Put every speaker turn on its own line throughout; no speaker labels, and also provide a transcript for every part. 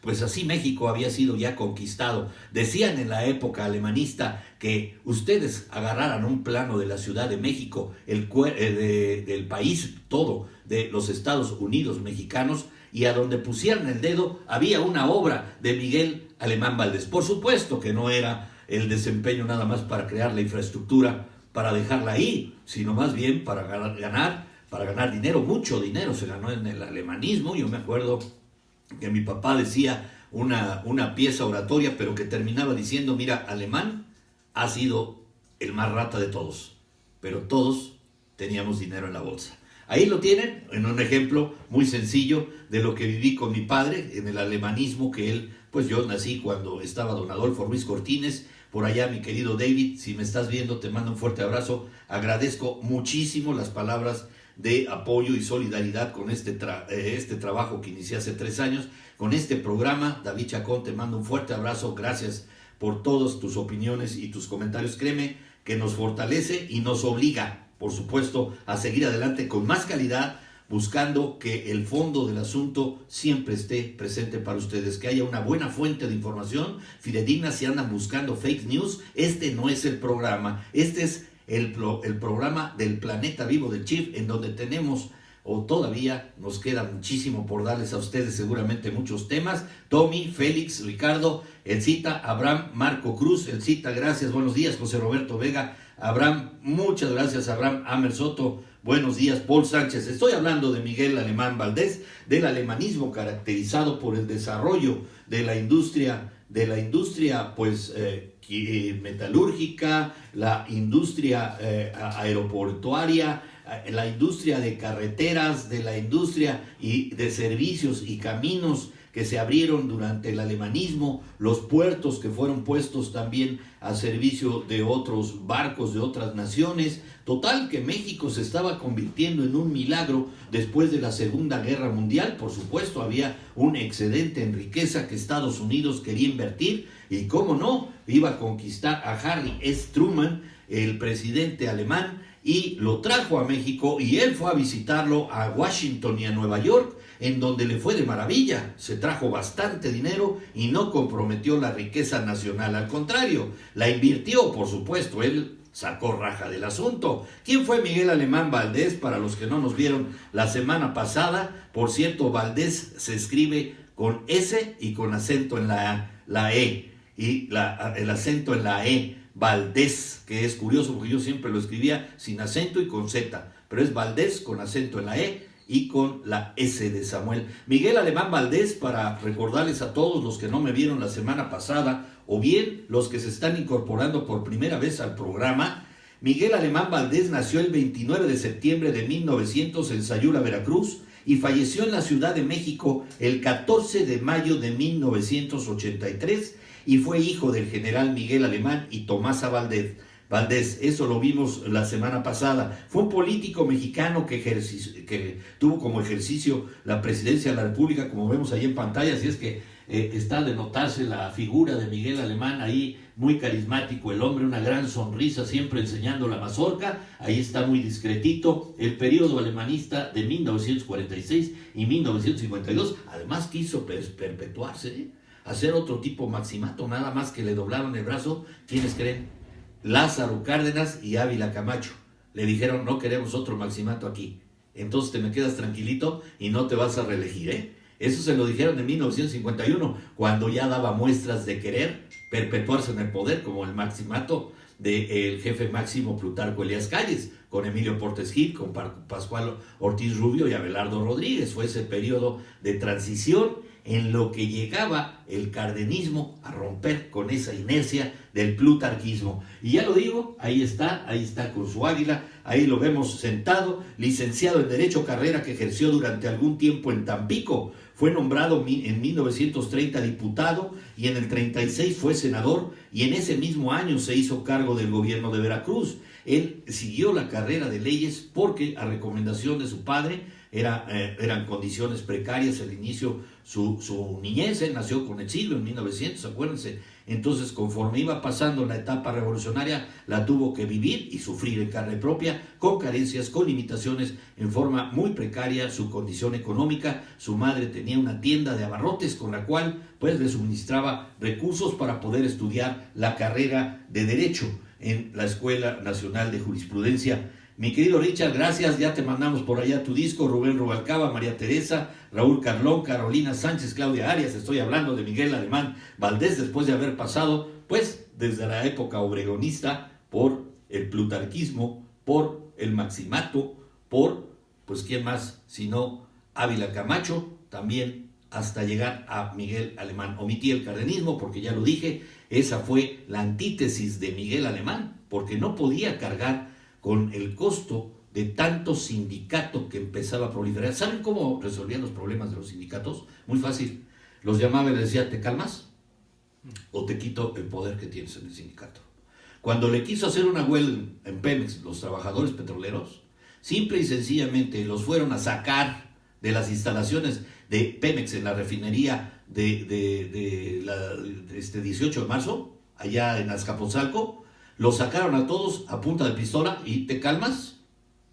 pues así México había sido ya conquistado. Decían en la época alemanista que ustedes agarraran un plano de la Ciudad de México, del país todo, de los Estados Unidos mexicanos, y a donde pusieran el dedo había una obra de Miguel Alemán Valdés. Por supuesto que no era el desempeño nada más para crear la infraestructura, para dejarla ahí, sino más bien para ganar dinero. Mucho dinero se ganó en el alemanismo. Yo me acuerdo que mi papá decía una pieza oratoria, pero que terminaba diciendo: mira, Alemán ha sido el más rata de todos, pero todos teníamos dinero en la bolsa. Ahí lo tienen, en un ejemplo muy sencillo de lo que viví con mi padre en el alemanismo, que él, pues yo nací cuando estaba don Adolfo Ruiz Cortines. Por allá, mi querido David, si me estás viendo, te mando un fuerte abrazo. Agradezco muchísimo las palabras de apoyo y solidaridad con este trabajo que inicié hace 3 años, con este programa. David Chacón, te mando un fuerte abrazo. Gracias por todas tus opiniones y tus comentarios. Créeme que nos fortalece y nos obliga, por supuesto, a seguir adelante con más calidad, buscando que el fondo del asunto siempre esté presente para ustedes, que haya una buena fuente de información fidedigna. Si andan buscando fake news, este no es el programa. Este es el programa del Planeta Vivo del Chief, en donde tenemos, o todavía nos queda muchísimo por darles a ustedes, seguramente muchos temas. Tommy, Félix, Ricardo, Elcita, Abraham, Marco Cruz, Elcita, gracias, buenos días. José Roberto Vega, Abraham, muchas gracias. Abraham, Amer Soto, buenos días. Paul Sánchez. Estoy hablando de Miguel Alemán Valdés, del alemanismo caracterizado por el desarrollo de la industria pues metalúrgica, la industria aeroportuaria, la industria de carreteras, de la industria y de servicios y caminos que se abrieron durante el alemanismo, los puertos que fueron puestos también a servicio de otros barcos de otras naciones. Total, que México se estaba convirtiendo en un milagro después de la Segunda Guerra Mundial. Por supuesto, había un excedente en riqueza que Estados Unidos quería invertir, y cómo no, iba a conquistar a Harry S. Truman, el presidente alemán, y lo trajo a México, y él fue a visitarlo a Washington y a Nueva York, en donde le fue de maravilla. Se trajo bastante dinero y no comprometió la riqueza nacional, al contrario, la invirtió, por supuesto. Él sacó raja del asunto. ¿Quién fue Miguel Alemán Valdés? Para los que no nos vieron la semana pasada, por cierto, Valdés se escribe con S y con acento en la E, y el acento en la E, Valdés, que es curioso porque yo siempre lo escribía sin acento y con Z, pero es Valdés con acento en la E y con la S de Samuel. Miguel Alemán Valdés, para recordarles a todos los que no me vieron la semana pasada, o bien los que se están incorporando por primera vez al programa, Miguel Alemán Valdés nació el 29 de septiembre de 1900 en Sayula, Veracruz, y falleció en la Ciudad de México el 14 de mayo de 1983, y fue hijo del general Miguel Alemán y Tomasa Valdés. Eso lo vimos la semana pasada. Fue un político mexicano que tuvo como ejercicio la presidencia de la República, como vemos ahí en pantalla. Así es que está de notarse la figura de Miguel Alemán ahí, muy carismático el hombre, una gran sonrisa, siempre enseñando la mazorca. Ahí está muy discretito. El periodo alemanista de 1946 y 1952, además quiso perpetuarse, hacer otro tipo maximato, nada más que le doblaron el brazo. ¿Quiénes creen? Lázaro Cárdenas y Ávila Camacho. Le dijeron: no queremos otro maximato aquí, entonces te me quedas tranquilito y no te vas a reelegir, Eso se lo dijeron en 1951, cuando ya daba muestras de querer perpetuarse en el poder, como el maximato del jefe máximo Plutarco Elías Calles, con Emilio Portes Gil, con Pascual Ortiz Rubio y Abelardo Rodríguez. Fue ese periodo de transición en lo que llegaba el cardenismo a romper con esa inercia del plutarquismo. Y ya lo digo, ahí está con su águila, ahí lo vemos sentado, licenciado en Derecho, carrera que ejerció durante algún tiempo en Tampico. Fue nombrado en 1930 diputado y en el 36 fue senador, y en ese mismo año se hizo cargo del gobierno de Veracruz. Él siguió la carrera de leyes porque, a recomendación de su padre, eran condiciones precarias el inicio, su niñez. Él nació con exilio en 1900, acuérdense. Entonces, conforme iba pasando la etapa revolucionaria, la tuvo que vivir y sufrir en carne propia, con carencias, con limitaciones, en forma muy precaria su condición económica. Su madre tenía una tienda de abarrotes con la cual pues le suministraba recursos para poder estudiar la carrera de Derecho en la Escuela Nacional de Jurisprudencia. Mi querido Richard, gracias, ya te mandamos por allá tu disco. Rubén Rubalcaba, María Teresa, Raúl Carlón, Carolina Sánchez, Claudia Arias. Estoy hablando de Miguel Alemán Valdés, después de haber pasado pues desde la época obregonista por el plutarquismo, por el maximato, por pues quién más sino Ávila Camacho, también hasta llegar a Miguel Alemán. Omití el cardenismo porque ya lo dije, esa fue la antítesis de Miguel Alemán, porque no podía cargar con el costo de tanto sindicato que empezaba a proliferar. ¿Saben cómo resolvían los problemas de los sindicatos? Muy fácil. Los llamaba y les decía, ¿te calmas? O te quito el poder que tienes en el sindicato. Cuando le quiso hacer una huelga en Pemex, los trabajadores petroleros, simple y sencillamente los fueron a sacar de las instalaciones de Pemex en la refinería de 18 de marzo, allá en Azcapotzalco. Los sacaron a todos a punta de pistola y ¿te calmas?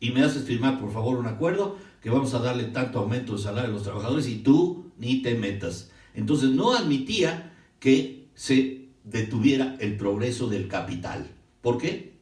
Y me haces firmar por favor un acuerdo que vamos a darle tanto aumento de salario a los trabajadores y tú ni te metas. Entonces no admitía que se detuviera el progreso del capital. ¿Por qué?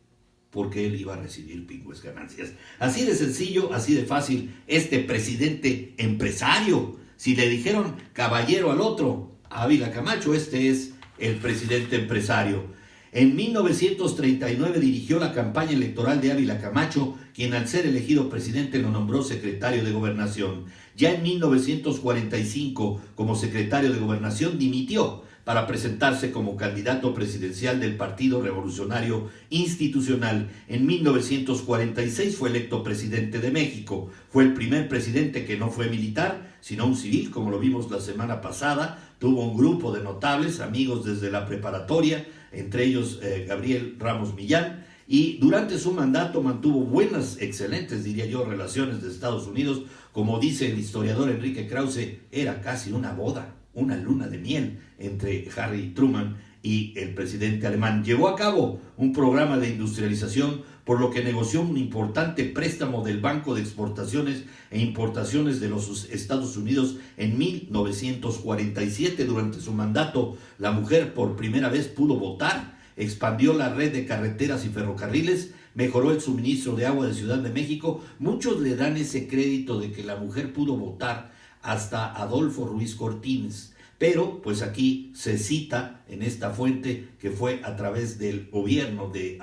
Porque él iba a recibir pingües ganancias. Así de sencillo, así de fácil, este presidente empresario. Si le dijeron caballero al otro, a Ávila Camacho, este es el presidente empresario. En 1939 dirigió la campaña electoral de Ávila Camacho, quien al ser elegido presidente lo nombró secretario de Gobernación. Ya en 1945, como secretario de Gobernación, dimitió para presentarse como candidato presidencial del Partido Revolucionario Institucional. En 1946 fue electo presidente de México. Fue el primer presidente que no fue militar, sino un civil, como lo vimos la semana pasada. Tuvo un grupo de notables, amigos desde la preparatoria, entre ellos Gabriel Ramos Millán, y durante su mandato mantuvo buenas, excelentes, diría yo, relaciones de Estados Unidos. Como dice el historiador Enrique Krause, era casi una boda, una luna de miel entre Harry Truman y el presidente alemán. Llevó a cabo un programa de industrialización, por lo que negoció un importante préstamo del Banco de Exportaciones e Importaciones de los Estados Unidos en 1947. Durante su mandato, la mujer por primera vez pudo votar, expandió la red de carreteras y ferrocarriles, mejoró el suministro de agua de Ciudad de México. Muchos le dan ese crédito de que la mujer pudo votar, hasta Adolfo Ruiz Cortines. Pero pues aquí se cita en esta fuente que fue a través del gobierno de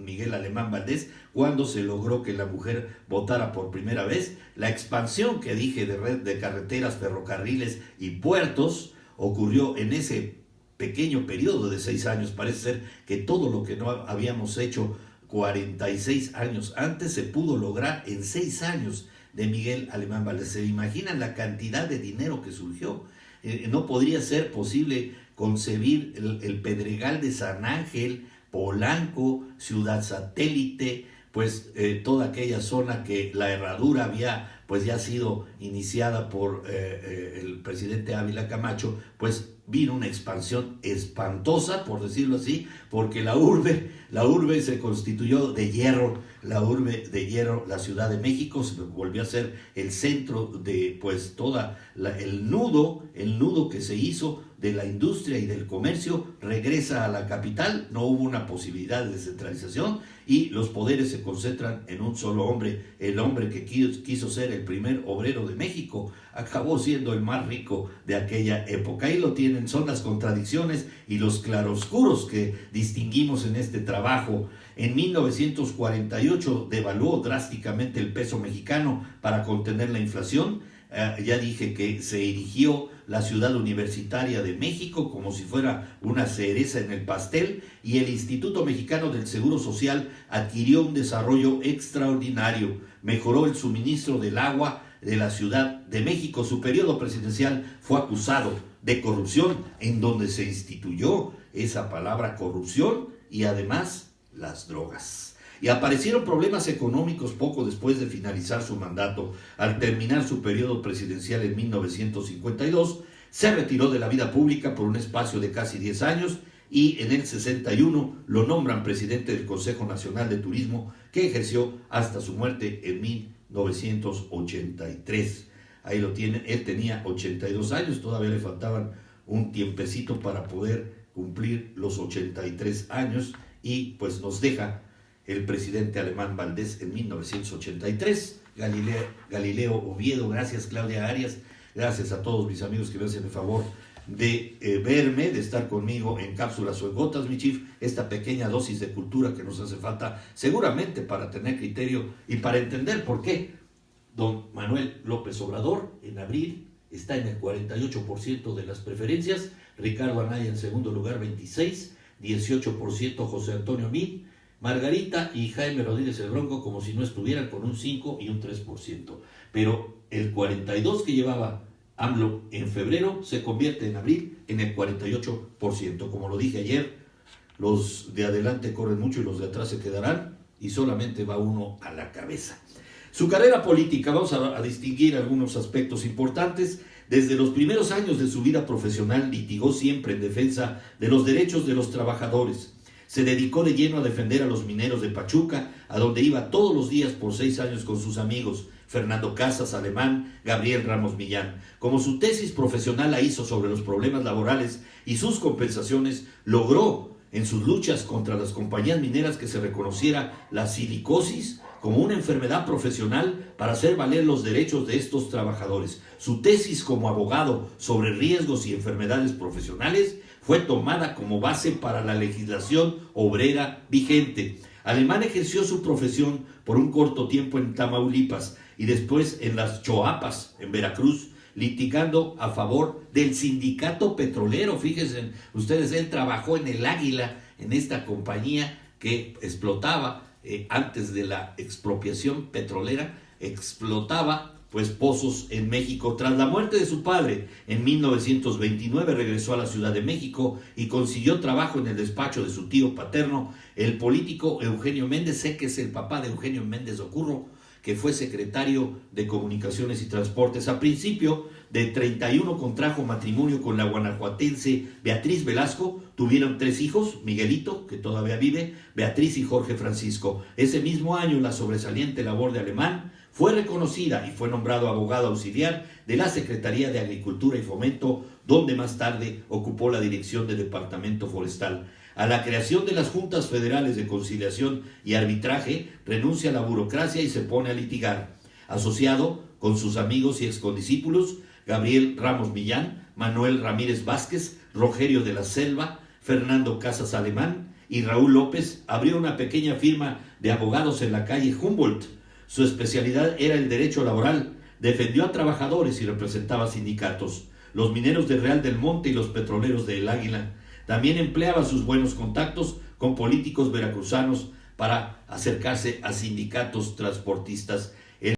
Miguel Alemán Valdés cuando se logró que la mujer votara por primera vez. La expansión que dije de red de carreteras, ferrocarriles y puertos ocurrió en ese pequeño periodo de 6 años. Parece ser que todo lo que no habíamos hecho 46 años antes se pudo lograr en 6 años de Miguel Alemán Valdés. ¿Se imaginan la cantidad de dinero que surgió? No podría ser posible concebir el Pedregal de San Ángel, Polanco, Ciudad Satélite, pues toda aquella zona que la herradura había pues ya sido iniciada por el presidente Ávila Camacho, pues vino una expansión espantosa, por decirlo así, porque la urbe se constituyó de hierro, la urbe de hierro, la Ciudad de México se volvió a ser el centro de pues toda el nudo que se hizo de la industria y del comercio, regresa a la capital. No hubo una posibilidad de descentralización y los poderes se concentran en un solo hombre. El hombre que quiso ser el primer obrero de México acabó siendo el más rico de aquella época. Ahí lo tienen, son las contradicciones y los claroscuros que distinguimos en este trabajo. En 1948 devaluó drásticamente el peso mexicano para contener la inflación. Ya dije que se erigió la Ciudad Universitaria de México como si fuera una cereza en el pastel, y el Instituto Mexicano del Seguro Social adquirió un desarrollo extraordinario, mejoró el suministro del agua de la Ciudad de México. Su periodo presidencial fue acusado de corrupción, en donde se instituyó esa palabra corrupción y además las drogas. y aparecieron problemas económicos poco después de finalizar su mandato. Al terminar su periodo presidencial en 1952, se retiró de la vida pública por un espacio de casi 10 años y en el 61 lo nombran presidente del Consejo Nacional de Turismo, que ejerció hasta su muerte en 1983. Ahí lo tienen, él tenía 82 años, todavía le faltaban un tiempecito para poder cumplir los 83 años y pues nos deja el presidente Alemán Valdés en 1983. Galileo Oviedo, gracias Claudia Arias, gracias a todos mis amigos que me hacen el favor de verme, de estar conmigo en cápsulas o en gotas, mi chief, esta pequeña dosis de cultura que nos hace falta seguramente para tener criterio y para entender por qué don Manuel López Obrador en abril está en el 48% de las preferencias, Ricardo Anaya en segundo lugar 26%, 18% José Antonio Meade, Margarita y Jaime Rodríguez el Bronco como si no estuvieran con un 5 y un 3%. Pero el 42% que llevaba AMLO en febrero se convierte en abril en el 48%. Como lo dije ayer, los de adelante corren mucho y los de atrás se quedarán y solamente va uno a la cabeza. Su carrera política, vamos a distinguir algunos aspectos importantes. Desde los primeros años de su vida profesional litigó siempre en defensa de los derechos de los trabajadores. Se dedicó de lleno a defender a los mineros de Pachuca, a donde iba todos los días por 6 años con sus amigos Fernando Casas Alemán, Gabriel Ramos Millán. Como su tesis profesional la hizo sobre los problemas laborales y sus compensaciones, logró en sus luchas contra las compañías mineras que se reconociera la silicosis como una enfermedad profesional para hacer valer los derechos de estos trabajadores. Su tesis como abogado sobre riesgos y enfermedades profesionales fue tomada como base para la legislación obrera vigente. Alemán ejerció su profesión por un corto tiempo en Tamaulipas y después en las Choapas, en Veracruz, litigando a favor del sindicato petrolero. Fíjense ustedes, él trabajó en el Águila, en esta compañía que explotaba antes de la expropiación petrolera, explotaba pues pozos en México. Tras la muerte de su padre en 1929 regresó a la Ciudad de México y consiguió trabajo en el despacho de su tío paterno, el político Eugenio Méndez. Sé que es el papá de Eugenio Méndez Ocurro, que fue secretario de Comunicaciones y Transportes. A principio de 31 contrajo matrimonio con la guanajuatense Beatriz Velasco. Tuvieron 3 hijos, Miguelito, que todavía vive, Beatriz y Jorge Francisco. Ese mismo año la sobresaliente labor de Alemán fue reconocida y fue nombrado abogado auxiliar de la Secretaría de Agricultura y Fomento, donde más tarde ocupó la dirección del Departamento Forestal. A la creación de las Juntas Federales de Conciliación y Arbitraje, renuncia a la burocracia y se pone a litigar. Asociado con sus amigos y excondiscípulos, Gabriel Ramos Millán, Manuel Ramírez Vázquez, Rogerio de la Selva, Fernando Casas Alemán y Raúl López, abrió una pequeña firma de abogados en la calle Humboldt. Su especialidad era el derecho laboral. Defendió a trabajadores y representaba sindicatos, los mineros de Real del Monte y los petroleros de El Águila. También empleaba sus buenos contactos con políticos veracruzanos para acercarse a sindicatos transportistas.